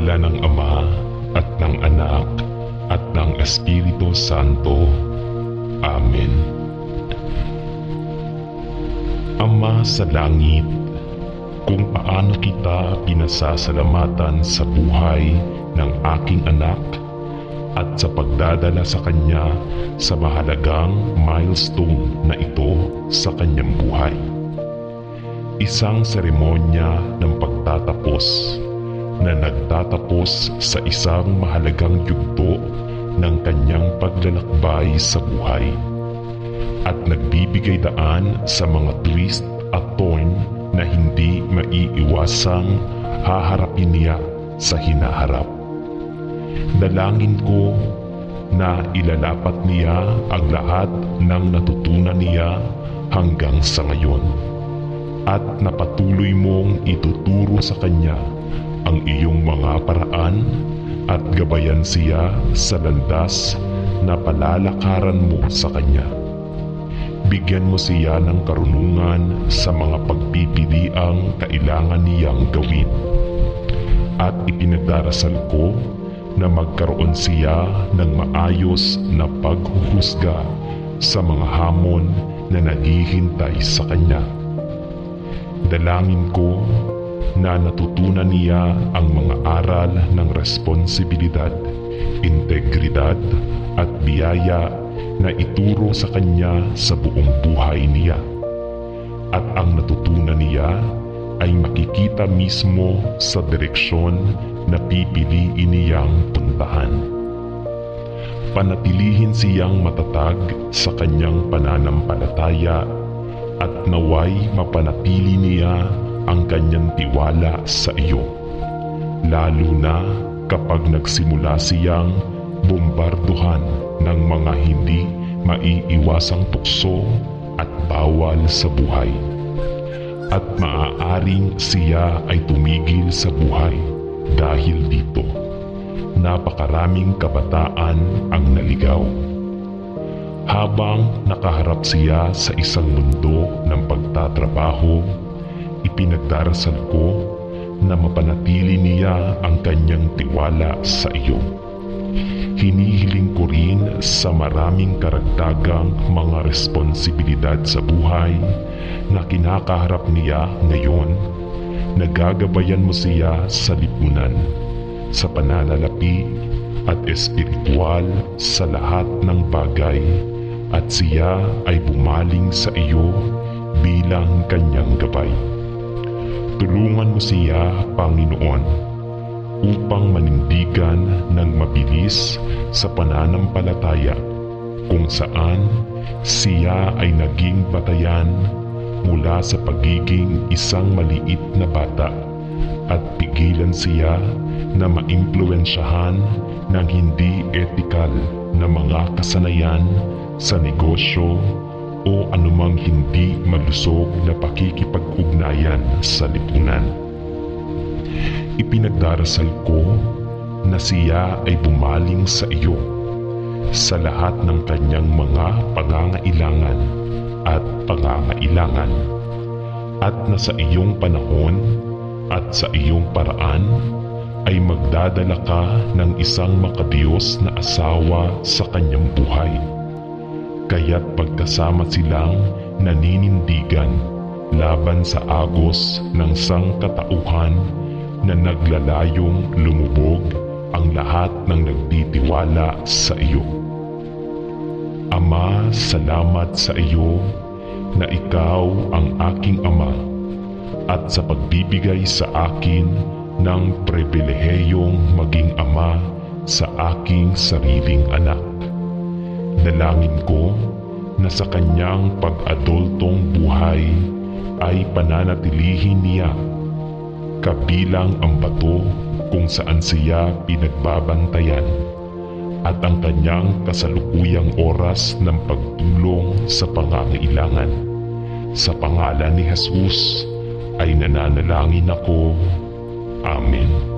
ngalan ng Ama at ng Anak at ng Espiritu Santo. Amen. Ama sa langit, kung paano kita pinasasalamatan sa buhay ng aking anak at sa pagdadala sa kanya sa mahalagang milestone na ito sa kanyang buhay. Isang seremonya ng pagtatapos na nagtatapos sa isang mahalagang yugto ng kanyang paglalakbay sa buhay at nagbibigay daan sa mga twist at turn na hindi maiiwasang haharapin niya sa hinaharap. Dalangin ko na ilalapat niya ang lahat ng natutunan niya hanggang sa ngayon at napatuloy mong ituturo sa kanya ang iyong mga paraan at gabayan siya sa landas na palalakaran mo sa kanya. Bigyan mo siya ng karunungan sa mga pagpipiliang kailangan niyang gawin. At ipinagdarasal ko na magkaroon siya ng maayos na paghuhusga sa mga hamon na naghihintay sa kanya. Dalangin ko na natutunan niya ang mga aral ng responsibilidad, integridad at biyaya na ituro sa kanya sa buong buhay niya. At ang natutunan niya ay makikita mismo sa direksyon na pipiliin niyang puntahan. Panatilihin siyang matatag sa kanyang pananampalataya at naway mapanatili niya ang kanyang tiwala sa iyo, lalo na kapag nagsimula siyang bombarduhan ng mga hindi maiiwasang tukso at bawal sa buhay. At maaaring siya ay tumigil sa buhay dahil dito. Napakaraming kabataan ang naligaw. Habang nakaharap siya sa isang mundo ng pagtatrabaho, ipinagdarasal ko na mapanatili niya ang kanyang tiwala sa iyo. Hinihiling ko rin sa maraming karagdagang mga responsibilidad sa buhay na kinakaharap niya ngayon, nagagabayan mo siya sa lipunan, sa pananalapi at espiritual sa lahat ng bagay, at siya ay bumaling sa iyo bilang kanyang gabay. Tulungan mo siya, Panginoon, upang manindigan ng mabilis sa pananampalataya kung saan siya ay naging batayan mula sa pagiging isang maliit na bata at pigilan siya na maimpluwensyahan ng hindi etikal na mga kasanayan sa negosyo o anumang hindi malusog na pakikipag-ugnayan sa lipunan. Ipinagdarasal ko na siya ay bumaling sa iyo sa lahat ng kanyang mga pangangailangan at pangangailangan, at na sa iyong panahon at sa iyong paraan ay magdadala ka ng isang makadiyos na asawa sa kanyang buhay. Kaya't pagkasama silang naninindigan laban sa agos ng sangkatauhan na naglalayong lumubog ang lahat ng nagtitiwala sa iyo. Ama, salamat sa iyo na ikaw ang aking Ama at sa pagbibigay sa akin ng pribilehiyong maging ama sa aking sariling anak. Dalangin ko na sa kanyang pag-adultong buhay ay pananatilihin niya kabilang ang bato kung saan siya pinagbabantayan at ang kanyang kasalukuyang oras ng pagtulong sa pangangailangan. Sa pangalan ni Jesus ay nananalangin ako. Amen.